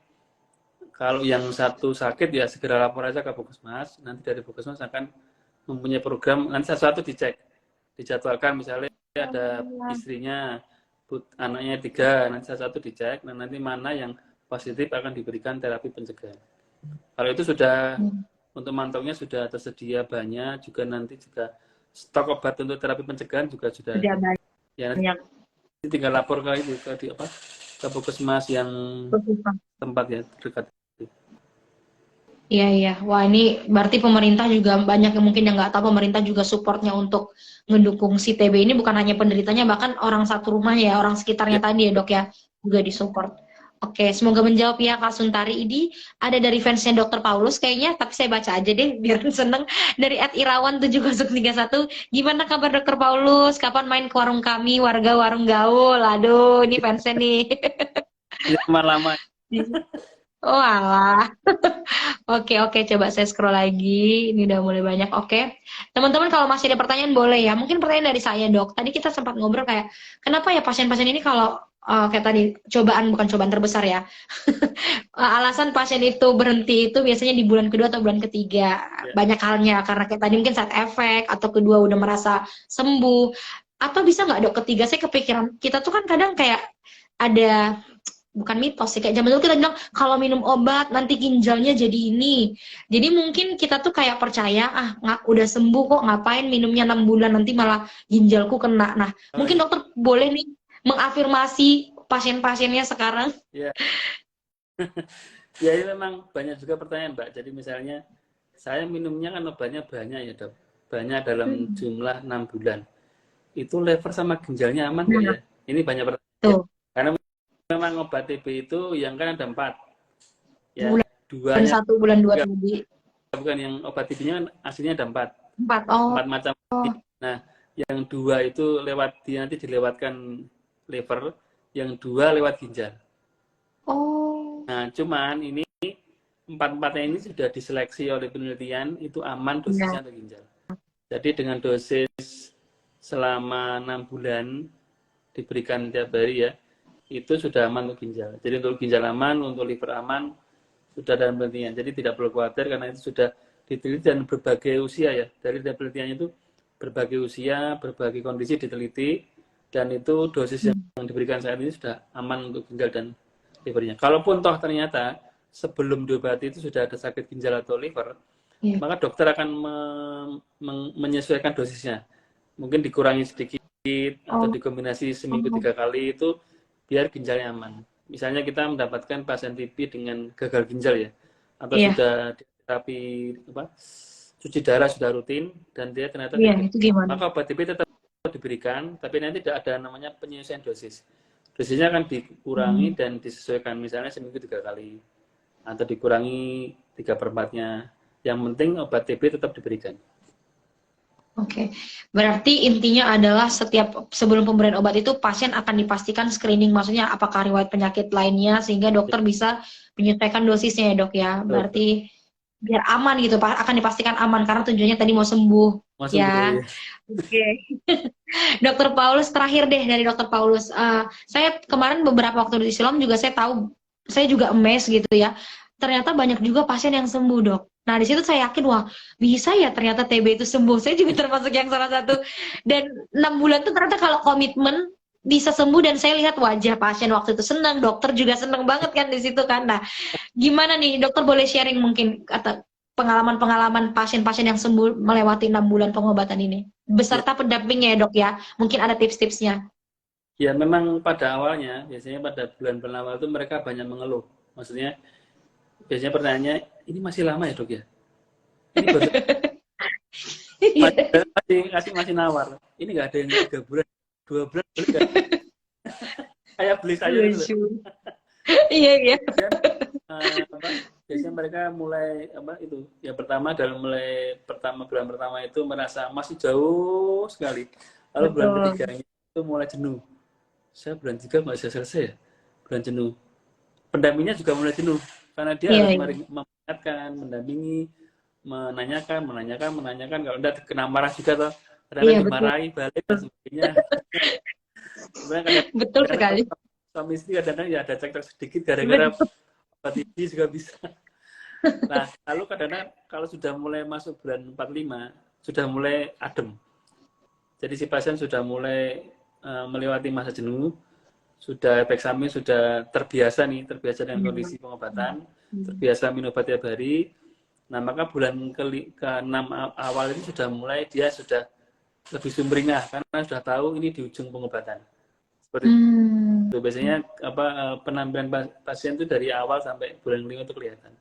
kalau yang satu sakit ya segera lapor aja ke Puskesmas. Nanti dari Puskesmas akan mempunyai program. Nanti satu-satu dicek, dijadwalkan misalnya ada istrinya, anaknya 3, nanti satu-satu dicek. Nah nanti mana yang positif akan diberikan terapi pencegahan. Kalau itu sudah untuk mantaunya sudah tersedia banyak, juga nanti juga stok obat untuk terapi pencegahan juga sudah sudah ada. Ya nanti banyak. tinggal lapor ke itu ke apa ke Puskesmas yang tempat ya terdekat. Iya, iya. Wah, ini berarti pemerintah juga banyak yang mungkin yang nggak tahu pemerintah juga supportnya untuk ngedukung si TB ini bukan hanya penderitanya, bahkan orang satu rumah ya, orang sekitarnya Ya, tadi ya dok ya, juga disupport. Oke, semoga menjawab ya Kak Suntari. Ini ada dari fansnya Dokter Paulus kayaknya, tapi saya baca aja deh biar seneng. Dari @irawan 701. Gimana kabar Dokter Paulus? Kapan main ke warung kami, warga warung gaul? Aduh, ini fansnya nih. ini lama. Oh alah. Oke, oke, coba saya scroll lagi. Ini udah mulai banyak. Oke. Teman-teman kalau masih ada pertanyaan boleh ya. Mungkin pertanyaan dari saya, Dok. Tadi kita sempat ngobrol kayak kenapa ya pasien-pasien ini kalau kayak tadi cobaan bukan cobaan terbesar ya. Alasan pasien itu berhenti itu biasanya di bulan kedua atau bulan ketiga. Ya. Banyak halnya karena kayak tadi mungkin side effect atau kedua udah merasa sembuh. Atau bisa nggak Dok ketiga saya kepikiran kita tuh kan kadang kayak ada bukan mitos sih, kayak zaman dulu kita bilang kalau minum obat nanti ginjalnya jadi ini. Jadi mungkin kita tuh kayak percaya, ah nggak udah sembuh kok, ngapain minumnya 6 bulan nanti malah ginjalku kena. Nah, Oh mungkin iya, dokter boleh nih mengafirmasi pasien-pasiennya sekarang. ya, ya ini memang banyak juga pertanyaan Mbak. Jadi misalnya saya minumnya kan obatnya banyak ya dok, banyak dalam Hmm. jumlah 6 bulan. Itu lever sama ginjalnya aman nggak Nah, ya? Ini banyak pertanyaan ya. tuh Karena memang obat TB itu yang kan ada 4 ya, bulan duanya satu, bulan dua tadi bukan yang obat TB-nya kan aslinya ada 4, 4. Oh, 4 macam. Nah, yang 2 itu lewat dia nanti dilewatkan lever, yang 2 lewat ginjal. oh, Nah, cuman ini empat-empatnya ini sudah diseleksi oleh penelitian itu aman ya, dosisnya untuk ginjal. Jadi dengan dosis selama 6 bulan diberikan tiap hari ya, itu sudah aman untuk ginjal. Jadi untuk ginjal aman, untuk liver aman, sudah dalam penelitian. Jadi tidak perlu khawatir karena itu sudah diteliti dan berbagai usia ya. Dari penelitiannya itu berbagai usia, berbagai kondisi diteliti, dan itu dosis yang diberikan saat ini sudah aman untuk ginjal dan livernya. Kalaupun toh ternyata sebelum diobati itu sudah ada sakit ginjal atau liver, iya. maka dokter akan menyesuaikan dosisnya. Mungkin dikurangi sedikit atau Oh, dikombinasi seminggu oh, 3 kali itu biar ginjalnya aman. Misalnya kita mendapatkan pasien TB dengan gagal ginjal ya, atau iya, sudah terapi apa, cuci darah sudah rutin dan dia ternyata iya, TB, itu gimana? maka obat TB tetap diberikan, tapi nanti tidak ada namanya penyesuaian dosis. Dosisnya akan dikurangi Hmm. dan disesuaikan, misalnya seminggu 3 kali atau dikurangi 3/4-nya. Yang penting obat TB tetap diberikan. Oke, berarti intinya adalah setiap sebelum pemberian obat itu pasien akan dipastikan screening, maksudnya apakah riwayat penyakit lainnya sehingga dokter bisa menyesuaikan dosisnya ya dok ya. Betul. Berarti biar aman gitu, Pak, akan dipastikan aman karena tujuannya tadi mau sembuh Mau sembuh ya. ya. Oke. Dokter Paulus terakhir deh dari Dokter Paulus. Saya kemarin beberapa waktu di Silom juga saya tahu, saya juga amazed gitu ya. Ternyata banyak juga pasien yang sembuh dok. Nah di situ saya yakin wah bisa ya ternyata TB itu sembuh. Saya juga termasuk yang salah satu. Dan 6 bulan tuh ternyata kalau komitmen bisa sembuh dan saya lihat wajah pasien waktu itu senang, dokter juga senang banget kan di situ kan. Nah gimana nih dokter boleh sharing mungkin kata pengalaman-pengalaman pasien-pasien yang sembuh melewati 6 bulan pengobatan ini Ya, beserta pendampingnya ya dok ya, mungkin ada tips-tipsnya. ya memang pada awalnya, biasanya pada bulan-bulan awal itu mereka banyak mengeluh. Maksudnya, biasanya pertanyaannya, ini masih lama ya dok ya? Ini baru Iya, masih nawar. Ini nggak ada yang 3 bulan, 2 bulan, boleh nggak? Kayak beli sayur itu loh. lucu. Iya iya. Kemudian, apa, biasanya mereka mulai apa itu? Ya pertama dalam mulai bulan pertama itu merasa masih jauh sekali. Lalu bulan Betul. ketiganya itu mulai jenuh. Saya bulan 3 nggak bisa selesai ya, bulan jenuh. Pendampingnya juga mulai jenuh karena dia Iya harus iya. mengingatkan, mendampingi, menanyakan. Kalau udah kena marah juga toh, kadang Iya betul. dimarahi balik dan sebagainya. Sebenarnya Betul kadang sekali. suami istri kadang-kadang ya ada cekcok sedikit gara-gara Betul. obat TB juga bisa. Nah, lalu kadang-kadang kalau sudah mulai masuk bulan 45 sudah mulai adem. Jadi si pasien sudah mulai melewati masa jenuh, sudah efek samping sudah terbiasa nih, terbiasa dengan kondisi pengobatan, terbiasa minum obat tiap hari. Nah, maka bulan ke-6 awal ini sudah mulai dia sudah lebih sumringah karena sudah tahu ini di ujung pengobatan. Seperti Hmm. itu. Biasanya penampilan pasien itu dari awal sampai bulan ke-5 itu kelihatan.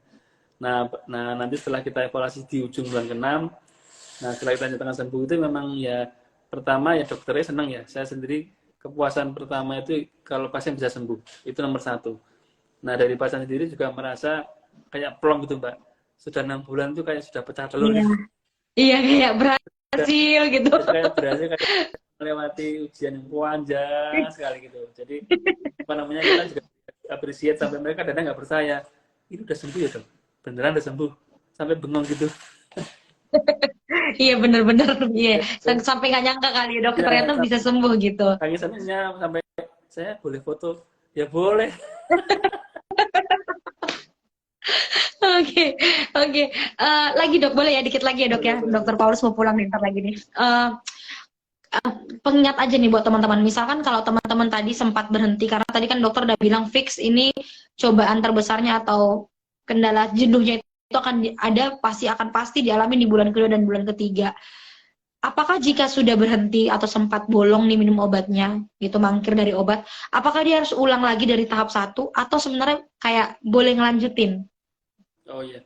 Nah, nanti setelah kita evaluasi di ujung bulan ke-6, nah setelah kita nyatakan sembuh itu memang ya pertama ya dokternya senang ya. Saya sendiri kepuasan pertama itu kalau pasien bisa sembuh, itu nomor 1. Nah dari pasien sendiri juga merasa kayak plong gitu Mbak. Sudah 6 bulan itu kayak sudah pecah telur Iya. gitu. Iya kayak berhasil gitu. Kayak berhasil kayak melewati ujian yang panjang sekali gitu. Jadi apa namanya kita juga appreciate sampai mereka kadang nggak percaya. Ini udah sembuh ya dok? Beneran udah sembuh? Sampai bengong gitu. Iya bener-bener. Iya. Sampai nggak nyangka kali ya dok Ya, ternyata bisa sembuh gitu. saking senangnya sampai saya boleh foto. Ya boleh. Oke, oke. Lagi dok, boleh ya dikit lagi ya dok Boleh, ya. boleh, Dokter boleh. Paulus mau pulang nih, ntar lagi nih. pengingat aja nih buat teman-teman. Misalkan kalau teman-teman tadi sempat berhenti karena tadi kan dokter udah bilang fix ini cobaan terbesarnya atau kendala jenuhnya itu akan pasti dialami di bulan kedua dan bulan ketiga. Apakah jika sudah berhenti atau sempat bolong nih minum obatnya, gitu mangkir dari obat, apakah dia harus ulang lagi dari tahap satu atau sebenarnya kayak boleh ngelanjutin? Oh iya.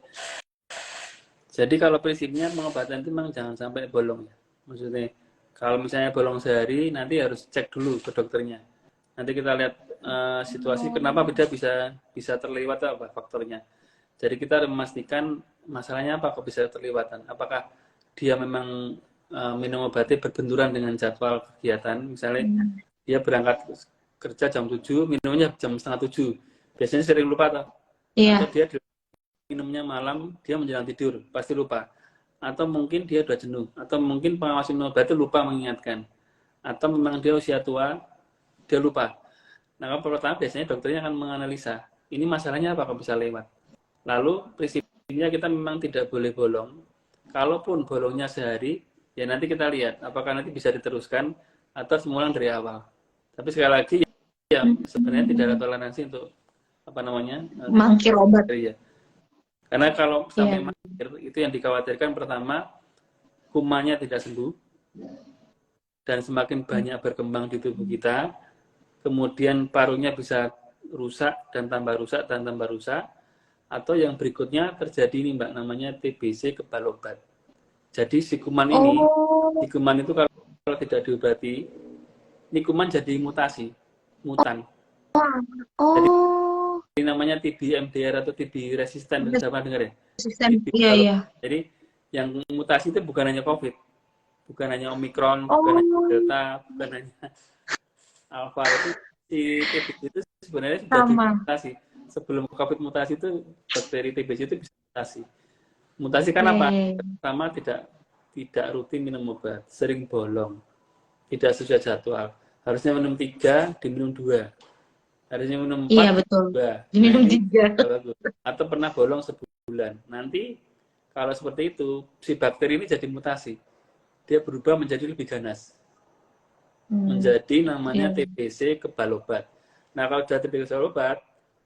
Jadi kalau prinsipnya pengobatan itu memang jangan sampai bolong ya. Maksudnya kalau misalnya bolong sehari, nanti harus cek dulu ke dokternya. Nanti kita lihat situasi kenapa beda bisa terlewat apa faktornya. Jadi kita harus memastikan masalahnya apa kok bisa terlewatan. Apakah dia memang minum obatnya berbenturan dengan jadwal kegiatan. Misalnya dia berangkat kerja jam 7, minumnya jam setengah 7. Biasanya sering lupa atau Iya. dia minumnya malam, dia menjelang tidur, pasti lupa. Atau mungkin dia udah jenuh, atau mungkin pengawas minum obat itu lupa mengingatkan. Atau memang dia usia tua, dia lupa. Nah, kalau pertama biasanya dokternya akan menganalisa, ini masalahnya apa kok bisa lewat. Lalu prinsipnya kita memang tidak boleh bolong. Kalaupun bolongnya sehari, ya nanti kita lihat apakah nanti bisa diteruskan atau semula dari awal. Tapi sekali lagi, ya sebenarnya tidak ada toleransi untuk apa namanya Mangkir obat. ya. Karena kalau sampai mangkir, itu yang dikhawatirkan pertama, kumannya tidak sembuh, dan semakin banyak berkembang di tubuh kita, kemudian parunya bisa rusak, dan tambah rusak, dan tambah rusak, atau yang berikutnya terjadi ini Mbak, namanya TBC kebal obat. Jadi si kuman ini, si kuman itu kalau tidak diobati, ini kuman jadi mutasi, mutan. Jadi ini namanya TB MDR atau TB resisten, bisa pernah dengar ya? Iya. Jadi yang mutasi itu bukan hanya COVID, bukan hanya Omikron, bukan hanya Delta, bukan hanya Alpha. Itu si TBC itu sebenarnya sudah dimutasi. Sebelum COVID mutasi itu bakteri TBC itu bisa mutasi. Mutasi kan apa? Pertama tidak rutin minum obat, sering bolong, tidak sesuai jadwal. Harusnya minum 3, diminum 2. Harusnya minum 4, iya betul. Diminum 3. Atau pernah bolong sebulan. Nanti kalau seperti itu, si bakteri ini jadi mutasi. Dia berubah menjadi lebih ganas. Menjadi namanya TBC kebal obat. Nah, kalau sudah TBC kebal obat,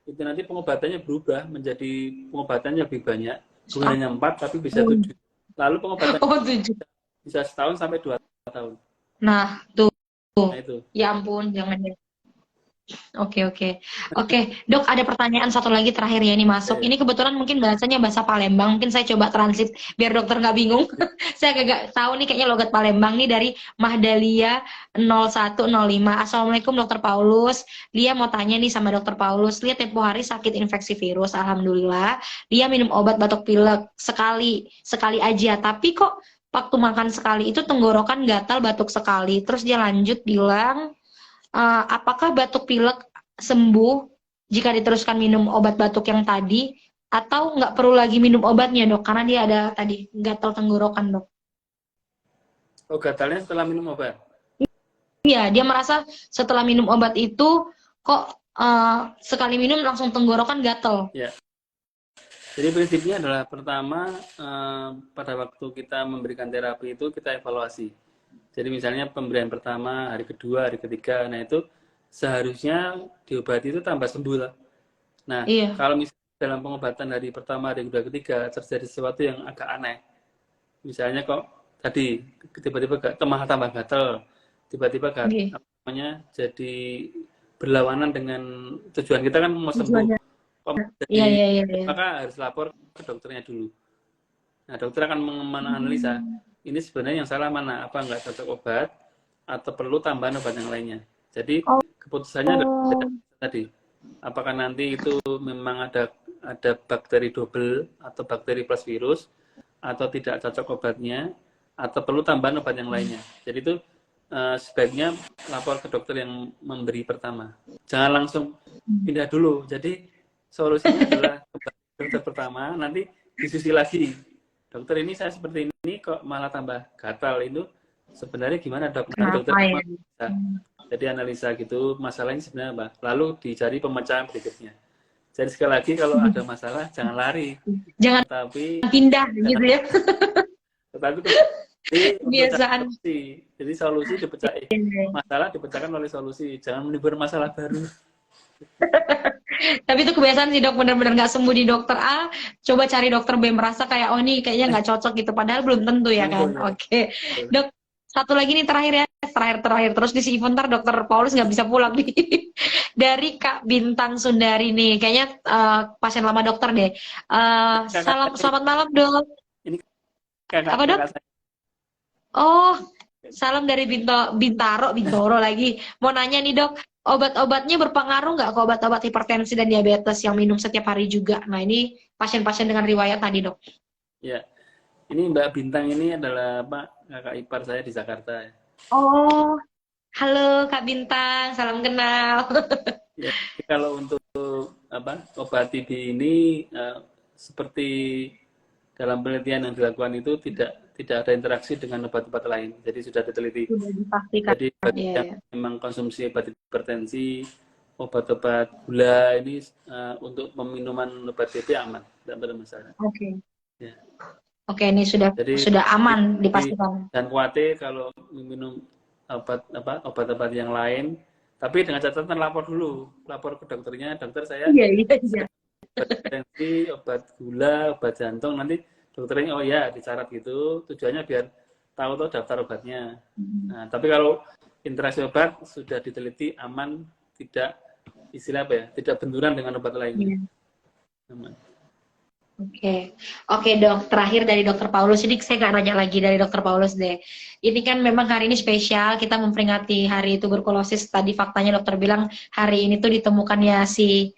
itu nanti pengobatannya berubah menjadi pengobatannya lebih banyak. Bukan hanya 4, tapi bisa 7. Lalu pengobatan bisa setahun sampai 2 tahun. Nah, tuh. Nah, itu. Ya ampun, jangan. Oke, Dok, ada pertanyaan satu lagi terakhir ya, ini masuk. Ini kebetulan mungkin bahasanya bahasa Palembang, mungkin saya coba transit biar dokter nggak bingung. Saya agak tahu nih kayaknya logat Palembang nih dari Mahdalia 0105. Assalamualaikum Dokter Paulus. Lia mau tanya nih sama Dokter Paulus. Lia tempo hari sakit infeksi virus, alhamdulillah. Lia minum obat batuk pilek sekali aja, tapi kok waktu makan sekali itu tenggorokan gatal batuk sekali. Terus dia lanjut bilang, apakah batuk pilek sembuh jika diteruskan minum obat batuk yang tadi, atau nggak perlu lagi minum obatnya dok, karena dia ada tadi gatal tenggorokan dok? Oh, gatalnya setelah minum obat? Iya, dia merasa setelah minum obat itu kok sekali minum langsung tenggorokan gatal. Ya. Jadi prinsipnya adalah pertama, pada waktu kita memberikan terapi itu kita evaluasi. Jadi misalnya pemberian pertama, hari kedua, hari ketiga, nah itu seharusnya diobati itu tambah sembuh lah. Nah, kalau misalnya dalam pengobatan hari pertama, hari kedua, ketiga terjadi sesuatu yang agak aneh, misalnya kok tadi tiba-tiba tambah gatal, tiba-tiba namanya jadi berlawanan dengan tujuan kita kan mau sembuh. Maka harus lapor ke dokternya dulu. Nah, dokter akan menganalisa ini sebenarnya yang salah mana, apa nggak cocok obat atau perlu tambahan obat yang lainnya. Jadi keputusannya adalah tadi, apakah nanti itu memang ada bakteri double atau bakteri plus virus, atau tidak cocok obatnya, atau perlu tambahan obat yang lainnya. Jadi itu sebaiknya lapor ke dokter yang memberi pertama. Jangan langsung pindah dulu. Jadi solusinya adalah ke dokter pertama, nanti diskusi lagi. Dokter ini saya seperti ini kok malah tambah gatal, itu sebenarnya gimana dok? Dokter analisa. Jadi analisa gitu, masalahnya sebenarnya apa? Lalu dicari pemecahan berikutnya. Jadi sekali lagi kalau ada masalah jangan lari, jangan pindah gitu ya. Tetapi Jadi untuk cari Kebiasaan. solusi. Jadi solusi dipecah, masalah dipecahkan oleh solusi. Jangan menimbulkan masalah baru. Tapi itu kebiasaan sih dok, bener-bener nggak sembuh di dokter A, coba cari dokter B merasa kayak oh nih kayaknya nggak cocok gitu, padahal belum tentu ya Tentu kan. ya. Oke, dok, satu lagi nih terakhir ya, terakhir terus di si event ntar dokter Paulus nggak bisa pulang nih. Dari Kak Bintang Sundari nih, kayaknya pasien lama dokter deh. Kakak Salam, saya, selamat malam dok. ini kakak Apa dok? kakak saya. Oh, salam dari Bintaro lagi. Mau nanya nih dok, obat-obatnya berpengaruh nggak ke obat-obat hipertensi dan diabetes yang minum setiap hari juga? Nah ini pasien-pasien dengan riwayat tadi dok. Ya, ini Mbak Bintang ini adalah apa kakak ipar saya di Jakarta. Oh, halo Kak Bintang, salam kenal. Ya, jadi kalau untuk apa obat TB ini seperti dalam penelitian yang dilakukan itu tidak ada interaksi dengan obat-obat lain. Jadi sudah diteliti. Sudah dipastikan. Jadi bagi Iya, yang ya. memang konsumsi obat hipertensi, obat-obat gula ini untuk peminuman obat TB aman, tidak bermasalah. Oke. Ya. Oke, ini sudah Jadi aman dipastikan. dan khawatir kalau minum obat-obat yang lain, tapi dengan catatan lapor ke dokternya, dokter saya Iya, iya, iya. obat hipertensi, obat gula, obat jantung, nanti dokternya oh ya dicatat gitu, tujuannya biar tahu daftar obatnya. Nah, tapi kalau interaksi obat sudah diteliti aman, tidak istilah apa ya, tidak benturan dengan obat lainnya. Iya. Aman. Oke, oke dok. Terakhir dari Dokter Paulus, ini saya nggak nanya lagi dari Dokter Paulus deh. Ini kan memang hari ini spesial, kita memperingati Hari Tuberkulosis. Tadi faktanya dokter bilang hari ini tuh ditemukannya si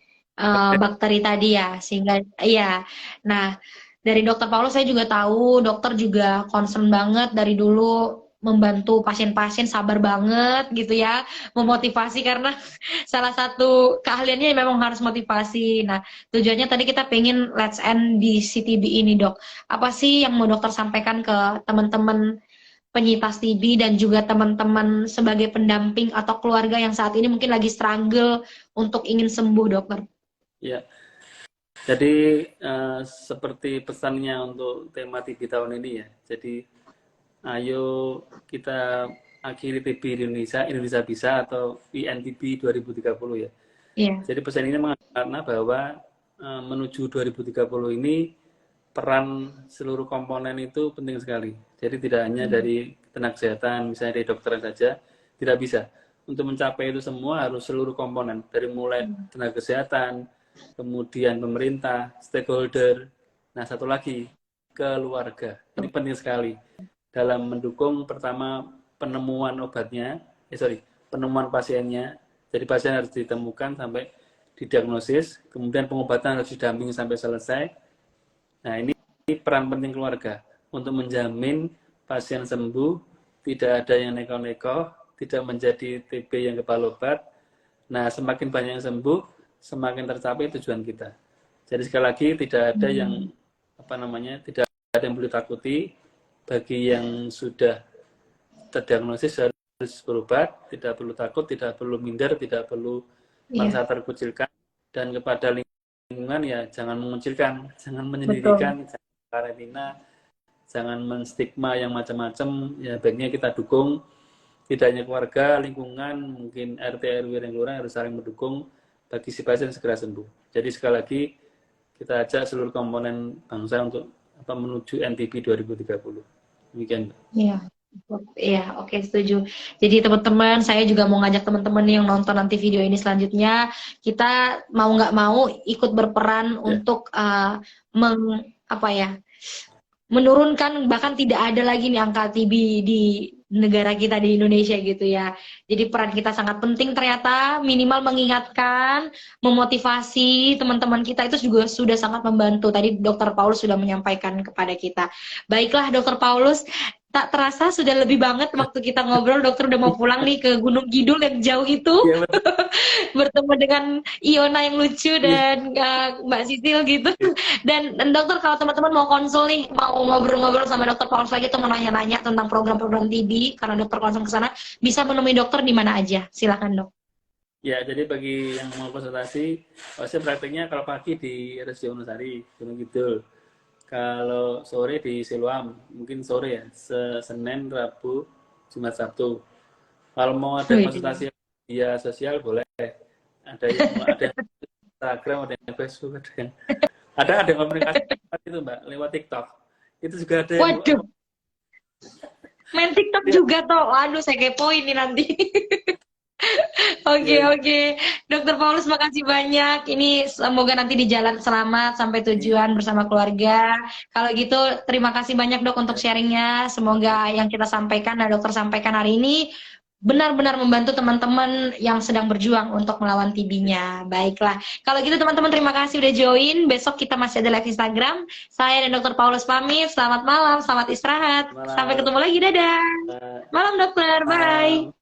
bakteri tadi ya, sehingga iya. Nah, dari Dokter Paulus saya juga tahu, dokter juga concern banget dari dulu membantu pasien-pasien, sabar banget gitu ya, memotivasi karena salah satu keahliannya memang harus motivasi. Nah, tujuannya tadi kita pengen let's end di CTB ini dok. Apa sih yang mau dokter sampaikan ke teman-teman penyintas TB dan juga teman-teman sebagai pendamping atau keluarga yang saat ini mungkin lagi struggle untuk ingin sembuh dokter? Ya, jadi seperti pesannya untuk tema TB tahun ini ya. Jadi ayo kita akhiri TB di Indonesia, Indonesia bisa atau INTB 2030 ya. Iya. Jadi pesan ini mengatakan bahwa menuju 2030 ini peran seluruh komponen itu penting sekali. Jadi tidak hanya dari tenaga kesehatan, misalnya dari dokter saja, tidak bisa. Untuk mencapai itu semua harus seluruh komponen, dari mulai tenaga kesehatan, kemudian pemerintah, stakeholder, nah satu lagi, keluarga. Ini penting sekali dalam mendukung pertama penemuan obatnya, penemuan pasiennya. Jadi pasien harus ditemukan sampai didiagnosis, kemudian pengobatan harus didampingi sampai selesai. Nah, ini peran penting keluarga untuk menjamin pasien sembuh, tidak ada yang neko-neko, tidak menjadi TB yang kebal-obat. Nah, semakin banyak yang sembuh, semakin tercapai tujuan kita. Jadi sekali lagi tidak ada yang tidak ada yang perlu takuti. Bagi yang sudah terdiagnosis harus berobat, tidak perlu takut, tidak perlu minder, tidak perlu merasa terkucilkan, dan kepada lingkungan ya jangan mengucilkan, jangan menyendirikan, jangan karantina, jangan menstigma yang macam-macam. Ya baiknya kita dukung, tidak hanya keluarga, lingkungan, mungkin RT RW dan kelurahan harus saling mendukung bagi si pasien segera sembuh. Jadi sekali lagi kita ajak seluruh komponen bangsa untuk menuju NTB 2030. Demikian. Iya. Iya, oke setuju. Jadi teman-teman, saya juga mau ngajak teman-teman yang nonton nanti video ini selanjutnya, kita mau nggak mau ikut berperan untuk menurunkan, bahkan tidak ada lagi nih angka TB di negara kita di Indonesia gitu ya. Jadi peran kita sangat penting ternyata, minimal mengingatkan, memotivasi teman-teman kita itu juga sudah sangat membantu. Tadi Dokter Paulus sudah menyampaikan kepada kita. Baiklah Dokter Paulus, tak terasa sudah lebih banget waktu kita ngobrol. Dokter udah mau pulang nih ke Gunung Kidul yang jauh itu. Ya, bertemu dengan Iona yang lucu dan Mbak Sisil gitu. Dan dokter kalau teman-teman mau konsul nih, mau ngobrol-ngobrol sama Dokter Paulus lagi tuh, mau nanya-nanya tentang program-program TB karena dokter konsul ke sana, bisa menemui dokter di mana aja. Silakan dok. Ya, jadi bagi yang mau konsultasi, saya prakteknya kalau pagi di RSJ Wonosari, Gunung Kidul. Kalau sore di Siloam, mungkin sore ya, Senin, Rabu, Jumat, Sabtu. Kalau mau ada Wih. konsultasi via sosial boleh. Ada yang Instagram, ada yang Facebook, ada komunikasi itu Mbak lewat TikTok. Itu juga ada yang Waduh, main TikTok ya, juga toh. Waduh, saya kepoin nih nanti. Oke, ya, oke. Dokter Paulus, makasih banyak. Ini semoga nanti di jalan selamat sampai tujuan bersama keluarga. Kalau gitu, terima kasih banyak dok untuk sharingnya. Semoga yang kita sampaikan, nah dokter sampaikan hari ini, benar-benar membantu teman-teman yang sedang berjuang untuk melawan TB-nya. Baiklah. Kalau gitu teman-teman, terima kasih udah join. Besok kita masih ada live Instagram. Saya dan dokter Paulus pamit. Selamat malam, selamat istirahat. Sampai malam, ketemu lagi. Dadah. Malam dokter, bye.